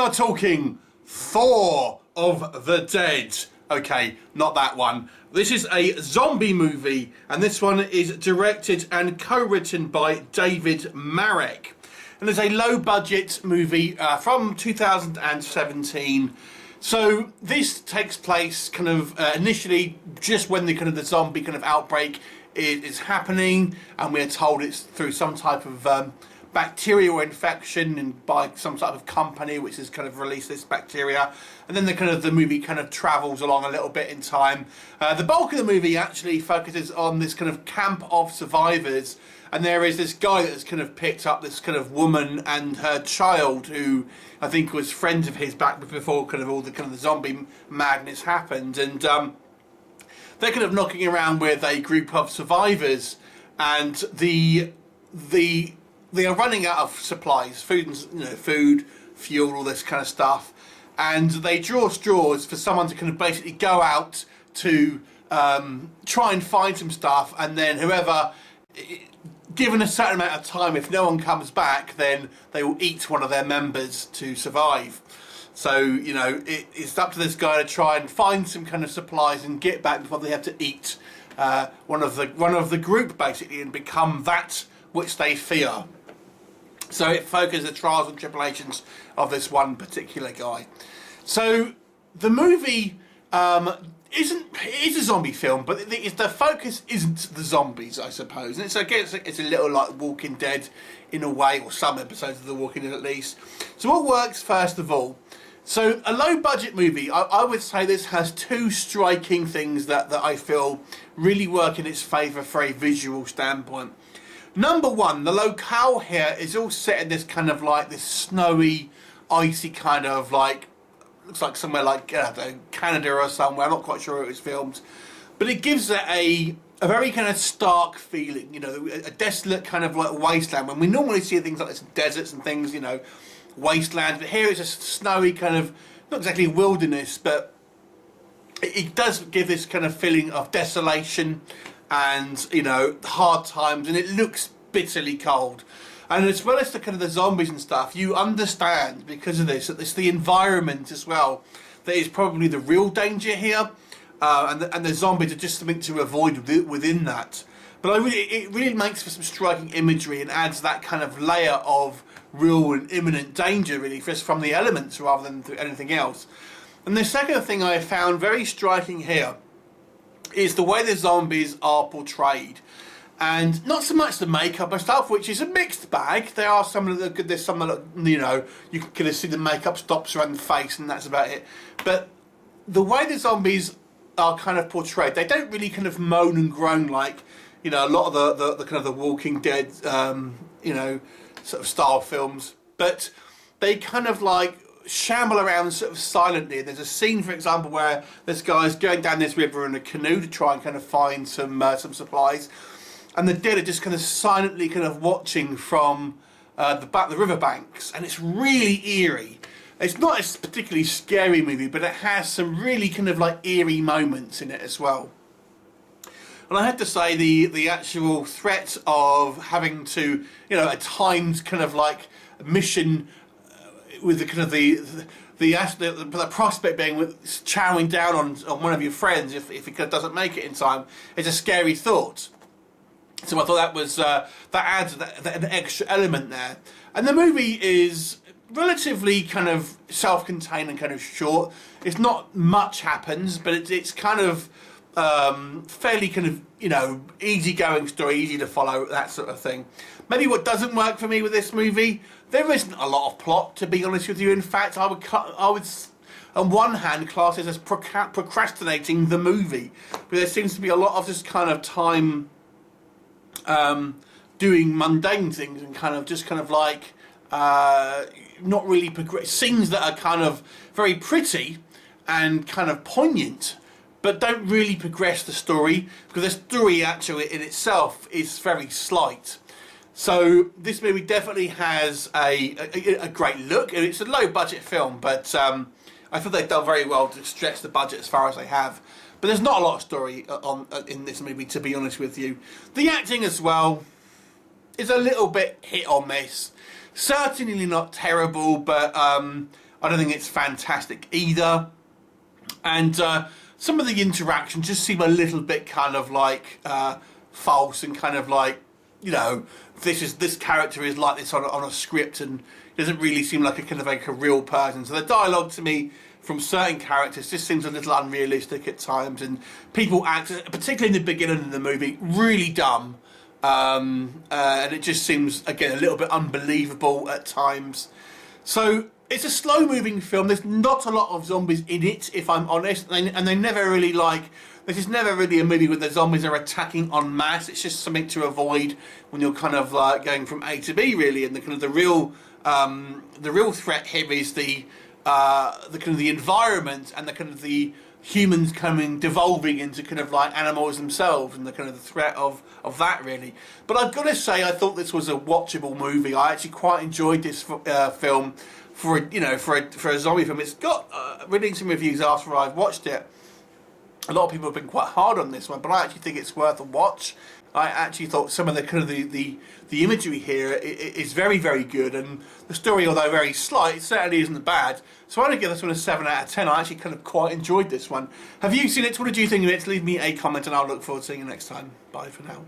are talking THAW of the Dead. Okay, not that one. This is a zombie movie, and this one is directed and co-written by David Marek. And it's a low-budget movie from 2017. So this takes place kind of initially just when the zombie kind of outbreak is happening, and we're told it's through some type of bacterial infection and by some type of company which has kind of released this bacteria, and then the movie kind of travels along a little bit in time. The bulk of the movie actually focuses on this kind of camp of survivors, and there is this guy that's kind of picked up this kind of woman and her child who I think was friends of his back before kind of all the zombie madness happened, and they're kind of knocking around with a group of survivors, and they are running out of supplies, food, fuel, all this kind of stuff, and they draw straws for someone to kind of basically go out to try and find some stuff, and then whoever, given a certain amount of time, if no one comes back, then they will eat one of their members to survive. So, it's up to this guy to try and find some kind of supplies and get back before they have to eat one of the group, basically, and become that which they fear. So it focuses the trials and tribulations of this one particular guy. So the movie it is a zombie film, but the focus isn't the zombies, I suppose. And it's a little like Walking Dead in a way, or some episodes of The Walking Dead at least. So what works first of all? So a low budget movie, I would say this has two striking things that I feel really work in its favour for a visual standpoint. Number one, the locale here is all set in this kind of like this snowy, icy kind of like, looks like somewhere like Canada or somewhere. I'm not quite sure where it was filmed, but it gives it a very kind of stark feeling, a desolate kind of like wasteland. When we normally see things like this, deserts and things, wastelands, but here it's a snowy kind of, not exactly wilderness, but it does give this kind of feeling of desolation and hard times, and it looks bitterly cold. And as well as the zombies and stuff, you understand because of this that it's the environment as well that is probably the real danger here, and the zombies are just something to avoid within that. But it really makes for some striking imagery and adds that kind of layer of real and imminent danger, really, just from the elements rather than through anything else. And the second thing I found very striking here is the way the zombies are portrayed, and not so much the makeup and stuff, which is a mixed bag. There are some that are good. There's some that you can kind of see the makeup stops around the face, and that's about it. But the way the zombies are kind of portrayed, they don't really kind of moan and groan like a lot of the kind of the Walking Dead sort of style films, but they kind of like shamble around sort of silently. There's a scene, for example, where this guy's going down this river in a canoe to try and kind of find some supplies, and the dead are just kind of silently kind of watching from the riverbanks, and it's really eerie. It's not a particularly scary movie, but it has some really kind of like eerie moments in it as well. And I have to say the actual threat of having to at times kind of like mission with the kind of the prospect being chowing down on one of your friends if he doesn't make it in time is a scary thought. So I thought that was that adds an extra element there. And the movie is relatively kind of self-contained and kind of short. It's not much happens, but it's kind of fairly kind of easy-going story, easy to follow, that sort of thing. Maybe what doesn't work for me with this movie, there isn't a lot of plot, to be honest with you. In fact, I would on one hand class it as procrastinating the movie, but there seems to be a lot of this kind of time doing mundane things and kind of like not really progress. Scenes that are kind of very pretty and kind of poignant, but don't really progress the story, because the story actually in itself is very slight. So this movie definitely has a great look, and it's a low budget film, but I thought they've done very well to stretch the budget as far as they have. But there's not a lot of story in this movie, to be honest with you. The acting as well is a little bit hit or miss. Certainly not terrible, but I don't think it's fantastic either. And some of the interactions just seem a little bit kind of like false, and kind of like, you know, this character is like this on a script, and it doesn't really seem like a kind of like a real person. So the dialogue to me from certain characters just seems a little unrealistic at times, and people act, particularly in the beginning of the movie, really dumb. And it just seems, again, a little bit unbelievable at times. So it's a slow-moving film. There's not a lot of zombies in it, if I'm honest, and they never really like. This is never really a movie where the zombies are attacking en masse. It's just something to avoid when you're kind of like going from A to B, really. And the real threat here is the kind of the environment, and the kind of the humans devolving into kind of like animals themselves, and the kind of the threat of that, really. But I've got to say, I thought this was a watchable movie. I actually quite enjoyed this film for a zombie film. It's got reading some reviews after I've watched it. A lot of people have been quite hard on this one, but I actually think it's worth a watch. I actually thought some of the kind of the imagery here is very, very good, and the story, although very slight, certainly isn't bad. So I'm going to give this one a 7 out of 10. I actually kind of quite enjoyed this one. Have you seen it? What did you think of it? Leave me a comment, and I'll look forward to seeing you next time. Bye for now.